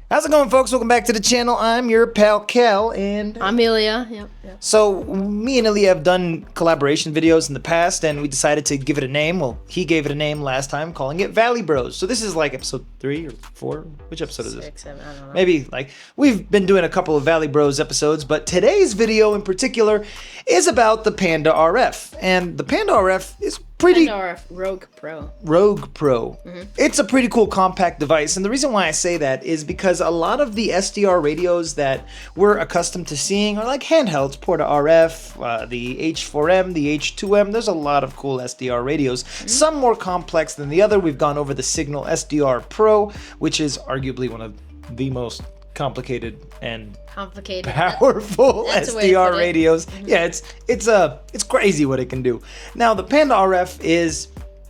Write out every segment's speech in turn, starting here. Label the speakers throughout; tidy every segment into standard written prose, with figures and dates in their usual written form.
Speaker 1: How's it going, folks? Welcome back to the channel. I'm your pal Kel, and
Speaker 2: I'm Ilya. Yep.
Speaker 1: So me and Ilya have done collaboration videos in the past, and we decided to give it a name. Well, he gave it a name last time, calling it Valley Bros. So this is like episode 3 or 4. Which episode is this?
Speaker 2: 6, 7, I don't know.
Speaker 1: Maybe, like, we've been doing a couple of Valley Bros episodes, but today's video in particular is about the Panda RF, and the Panda RF is pretty...
Speaker 2: Pandwarf Rogue Pro.
Speaker 1: Rogue Pro. It's a pretty cool compact device, and the reason why I say that is because a lot of the SDR radios that we're accustomed to seeing are like handhelds, Porta RF, the H4M, the H2M. There's a lot of cool SDR radios, some more complex than the other. We've gone over the Signal SDR Pro, which is arguably one of the most complicated and powerful SDR radios. Yeah, it's crazy what it can do. Now the Panda RF is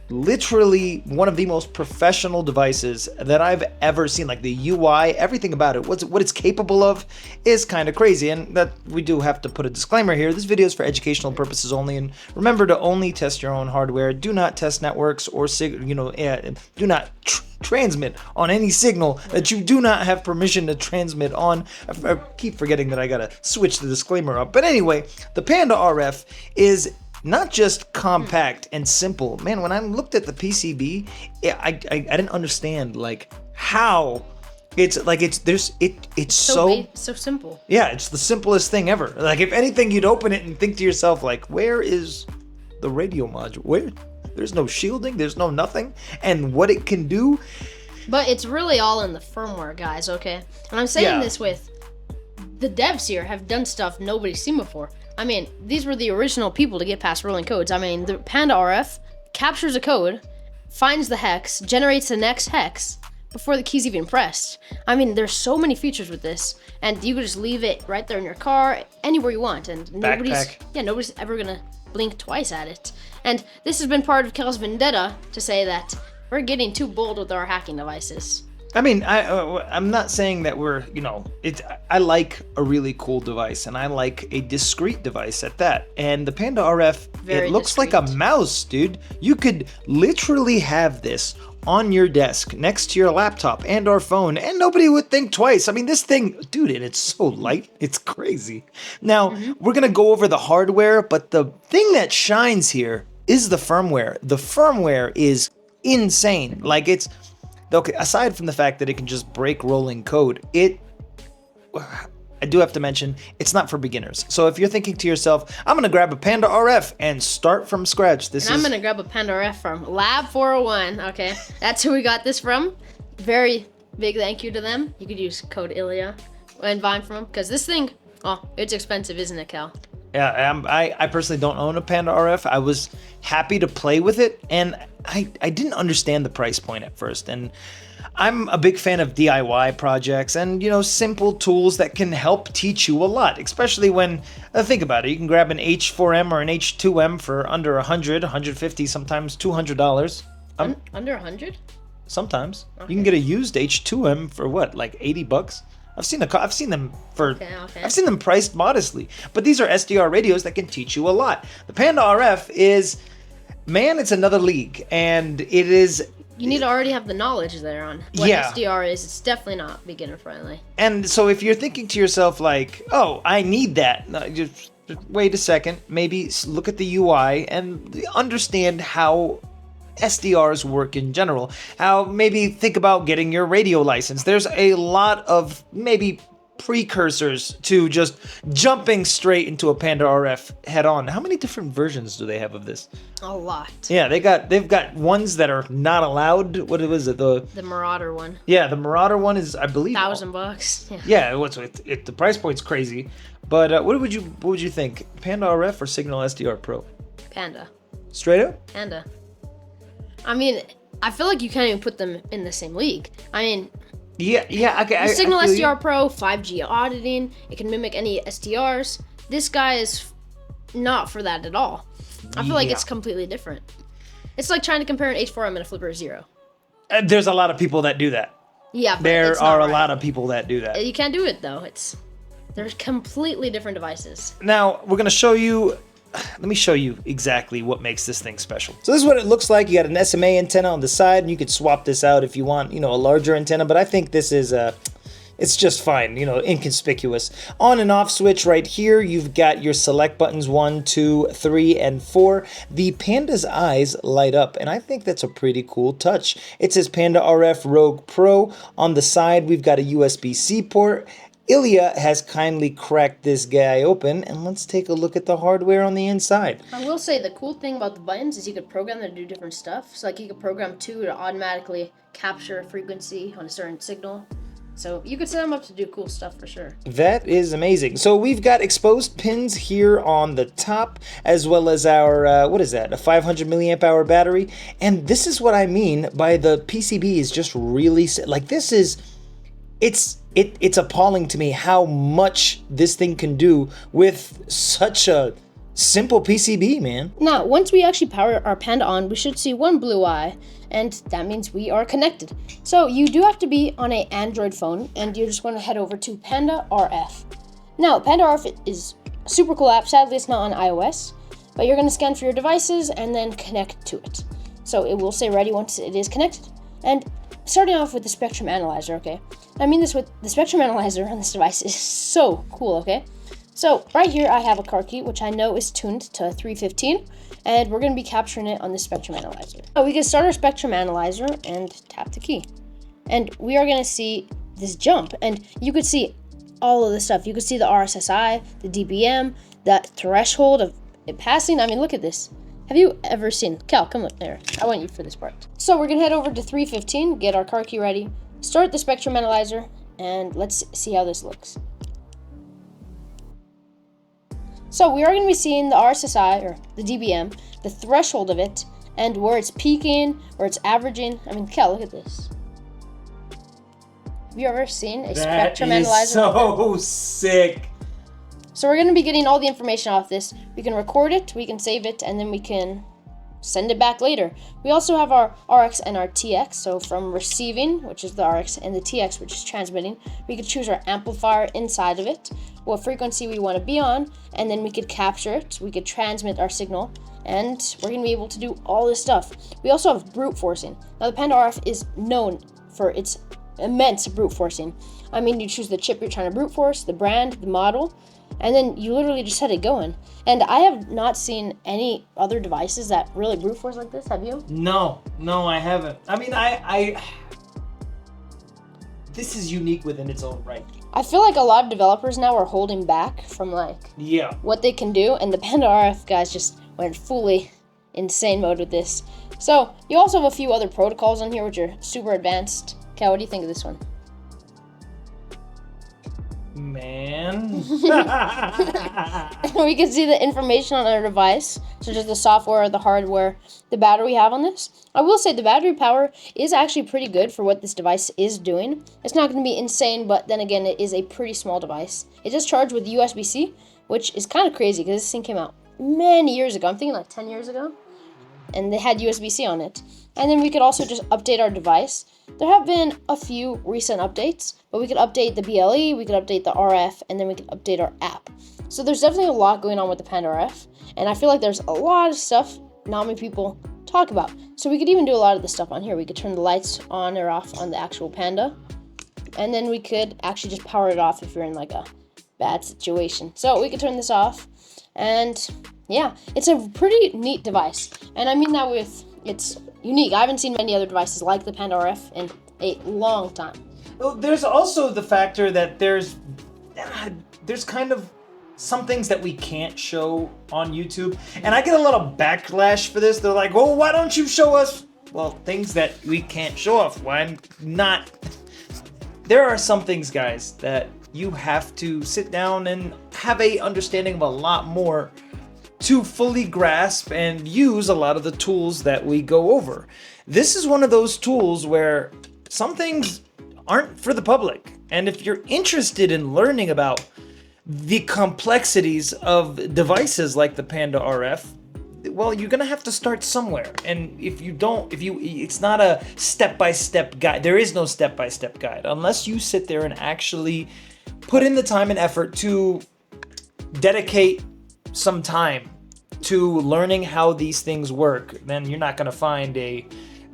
Speaker 1: literally one of the most professional devices that I've ever seen. Like the UI, everything about it, what it's capable of is kind of crazy. And that we do have to put a disclaimer here. This video is for educational purposes only, and remember to only test your own hardware. Do not test networks or do not transmit on any signal that you do not have permission to transmit on. I keep forgetting that I gotta switch the disclaimer up. But anyway, the Panda RF is not just compact and simple. Man, when I looked at the PCB, I didn't understand like how it's so
Speaker 2: simple.
Speaker 1: Yeah, it's the simplest thing ever. Like if anything, you'd open it and think to yourself like, where is the radio module? Where? There's no shielding, there's no nothing, and what it can do.
Speaker 2: But it's really all in the firmware, guys, okay? And I'm saying this with the devs here have done stuff nobody's seen before. I mean, these were the original people to get past rolling codes. I mean, the Panda RF captures a code, finds the hex, generates the next hex before the key's even pressed. I mean, there's so many features with this, and you could just leave it right there in your car, anywhere you want, and nobody's ever gonna blink twice at it. And this has been part of Kel's vendetta to say that we're getting too bold with our hacking devices.
Speaker 1: I mean, I'm not saying that we're, I like a really cool device, and I like a discrete device at that. And the Panda RF, it looks like a mouse, dude. You could literally have this on your desk next to your laptop and or phone, and nobody would think twice. I mean, this thing, dude, and it's so light, it's crazy. Now, we're gonna go over the hardware, but the thing that shines here is the firmware. The firmware is insane. Like, it's... Okay, aside from the fact that it can just break rolling code, I do have to mention, it's not for beginners. So if you're thinking to yourself, I'm going to grab a Panda RF and start from scratch.
Speaker 2: I'm going to grab a Panda RF from Lab 401, okay? That's who we got this from. Very big thank you to them. You could use code Ilya and buy from them, because this thing, it's expensive, isn't it, Cal?
Speaker 1: Yeah, I personally don't own a Panda RF. I was happy to play with it, and I didn't understand the price point at first. And I'm a big fan of DIY projects and, simple tools that can help teach you a lot, especially when, think about it, you can grab an H4M or an H2M for under 100, 150, sometimes $200.
Speaker 2: Under 100?
Speaker 1: Sometimes. Okay. You can get a used H2M for what, like 80 bucks? I've seen them I've seen them priced modestly, but these are SDR radios that can teach you a lot. The Panda RF is, man, it's another league, and it is.
Speaker 2: You need to already have the knowledge there on what SDR is. It's definitely not beginner friendly.
Speaker 1: And so if you're thinking to yourself like, oh, I need that, just wait a second, maybe look at the UI and understand how SDRs work in general. How maybe think about getting your radio license. There's a lot of maybe precursors to just jumping straight into a Panda RF head on. How many different versions do they have of this?
Speaker 2: A lot.
Speaker 1: Yeah, they've got ones that are not allowed. What was it? The
Speaker 2: Marauder one.
Speaker 1: Yeah, the Marauder one is, I believe,
Speaker 2: $1,000.
Speaker 1: Yeah, the price point's crazy. But what would you think? Panda RF or Signal SDR Pro?
Speaker 2: Panda.
Speaker 1: Straight up?
Speaker 2: Panda. I mean, I feel like you can't even put them in the same league. I mean,
Speaker 1: okay.
Speaker 2: The Signal SDR Pro, 5G auditing, it can mimic any SDRs. This guy is not for that at all. I feel like it's completely different. It's like trying to compare an H4M and a Flipper Zero.
Speaker 1: There's a lot of people that do that.
Speaker 2: Yeah, but
Speaker 1: there are a lot of people that do that.
Speaker 2: You can't do it though. They're completely different devices.
Speaker 1: Now we're gonna show you. Let me show you exactly what makes this thing special. So this is what it looks like. You got an SMA antenna on the side, and you could swap this out if you want, a larger antenna. But I think this is It's just fine, inconspicuous. On and off switch right here, you've got your select buttons 1, 2, 3, and 4. The Panda's eyes light up, and I think that's a pretty cool touch. It says Pandwarf Rogue Pro. On the side, we've got a USB-C port. Ilya has kindly cracked this guy open, and let's take a look at the hardware on the inside.
Speaker 2: I will say the cool thing about the buttons is you could program them to do different stuff. So like you could program 2 to automatically capture frequency on a certain signal. So you could set them up to do cool stuff for sure.
Speaker 1: That is amazing. So we've got exposed pins here on the top, as well as our, a 500 milliamp hour battery. And this is what I mean by the PCB is just really, like this is, it's appalling to me how much this thing can do with such a simple PCB, man.
Speaker 2: Now, once we actually power our Panda on, we should see one blue eye, and that means we are connected. So you do have to be on an Android phone, and you just want to head over to Pandwarf. Now, Pandwarf is a super cool app. Sadly, it's not on iOS, but you're going to scan for your devices and then connect to it. So it will say ready once it is connected. And starting off with the spectrum analyzer, okay? I mean this with the spectrum analyzer on this device is so cool, okay? So right here I have a car key, which I know is tuned to 315, and we're going to be capturing it on the spectrum analyzer. So we can start our spectrum analyzer and tap the key. And we are going to see this jump, and you could see all of this stuff. You could see the RSSI, the dBm, the threshold of it passing. I mean, look at this. Have you ever seen, Cal, come up there. I want you for this part. So we're going to head over to 315, get our car key ready, start the spectrum analyzer, and let's see how this looks. So we are going to be seeing the RSSI, or the dBm, the threshold of it, and where it's peaking, where it's averaging. I mean, Kel, look at this. Have you ever seen a spectrum analyzer?
Speaker 1: That is so sick.
Speaker 2: So we're going to be getting all the information off this. We can record it, we can save it, and then we can send it back later. We also have our RX and our TX. So from receiving, which is the RX, and the TX, which is transmitting, we could choose our amplifier inside of it, what frequency we want to be on, and then we could capture it. We could transmit our signal, and we're going to be able to do all this stuff. We also have brute forcing. Now the Pandwarf is known for its immense brute forcing. I mean, you choose the chip you're trying to brute force, the brand, the model, and then you literally just set it going. And I have not seen any other devices that really brute force like this. Have you?
Speaker 1: No, I haven't. I mean, this is unique within its own right.
Speaker 2: I feel like a lot of developers now are holding back from what they can do, and the Pandwarf guys just went fully insane mode with this. So you also have a few other protocols on here which are super advanced. Cal, what do you think of this one?
Speaker 1: Man.
Speaker 2: We can see the information on our device, such as the software, the hardware, the battery we have on this. I will say the battery power is actually pretty good for what this device is doing. It's not going to be insane, but then again, it is a pretty small device. It does charge with USB-C, which is kind of crazy because this thing came out many years ago. I'm thinking like 10 years ago. And they had USB-C on it. And then we could also just update our device. There have been a few recent updates, but we could update the BLE, we could update the RF, and then we could update our app. So there's definitely a lot going on with the Pandwarf, and I feel like there's a lot of stuff not many people talk about. So we could even do a lot of the stuff on here. We could turn the lights on or off on the actual Panda, and then we could actually just power it off if you're in like a bad situation. So we could turn this off, and yeah, it's a pretty neat device. And I mean that with, it's unique. I haven't seen many other devices like the Pandwarf in a long time.
Speaker 1: Well, there's also the factor that there's kind of some things that we can't show on YouTube. And I get a little backlash for this. They're like, well, why don't you show us, well, things that we can't show off? Why not? There are some things, guys, that you have to sit down and have a understanding of a lot more to fully grasp and use a lot of the tools that we go over. This is one of those tools where some things aren't for the public. And if you're interested in learning about the complexities of devices like the Pandwarf, well, you're gonna have to start somewhere. And it's not a step-by-step guide. There is no step-by-step guide unless you sit there and actually put in the time and effort to dedicate some time to learning how these things work. Then you're not going to find a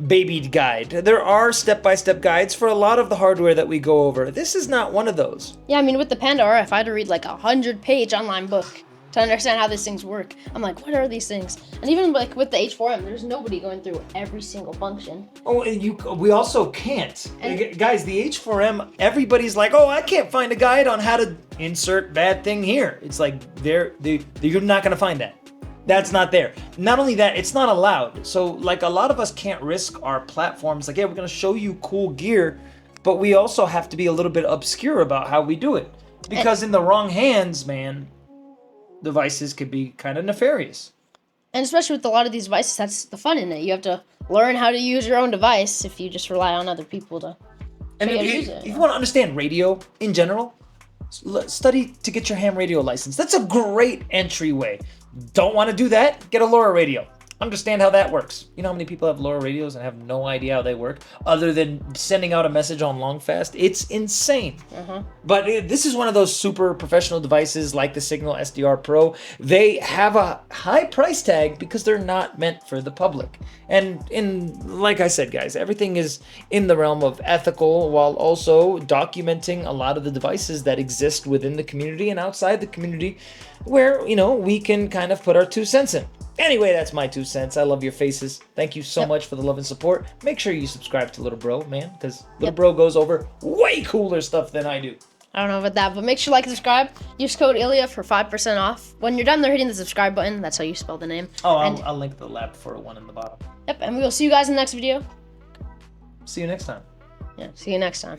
Speaker 1: babied guide. There are step-by-step guides for a lot of the hardware that we go over. This is not one of those.
Speaker 2: Yeah, I mean, with the Panda RF, I had to read like a 100-page online book to understand how these things work. I'm like, what are these things? And even like with the H4M, there's nobody going through every single function.
Speaker 1: Oh, and we also can't. Guys, the H4M, everybody's like, oh, I can't find a guide on how to insert bad thing here. It's like, you're not gonna find that. That's not there. Not only that, it's not allowed. So like a lot of us can't risk our platforms. Like, yeah, we're gonna show you cool gear, but we also have to be a little bit obscure about how we do it. Because in the wrong hands, man, devices could be kind of nefarious.
Speaker 2: And especially with a lot of these devices, that's the fun in it. You have to learn how to use your own device if you just rely on other people to use it.
Speaker 1: If you want to understand radio in general, study to get your ham radio license. That's a great entryway. Don't want to do that? Get a LoRa radio. Understand how that works. You know how many people have LoRa radios and have no idea how they work other than sending out a message on long fast? It's insane. But this is one of those super professional devices like the Signal SDR Pro. They have a high price tag because they're not meant for the public. And like I said, guys, everything is in the realm of ethical while also documenting a lot of the devices that exist within the community and outside the community where, you know, we can kind of put our 2 cents in. Anyway, that's my 2 cents. I love your faces. Thank you so much for the love and support. Make sure you subscribe to Little Bro, man, because Little Bro goes over way cooler stuff than I do.
Speaker 2: I don't know about that, but make sure to like and subscribe. Use code ILIA for 5% off. When you're done there hitting the subscribe button, that's how you spell the name.
Speaker 1: Oh, I'll link the lab for one in the bottom.
Speaker 2: Yep, and we will see you guys in the next video.
Speaker 1: See you next time.
Speaker 2: Yeah, see you next time.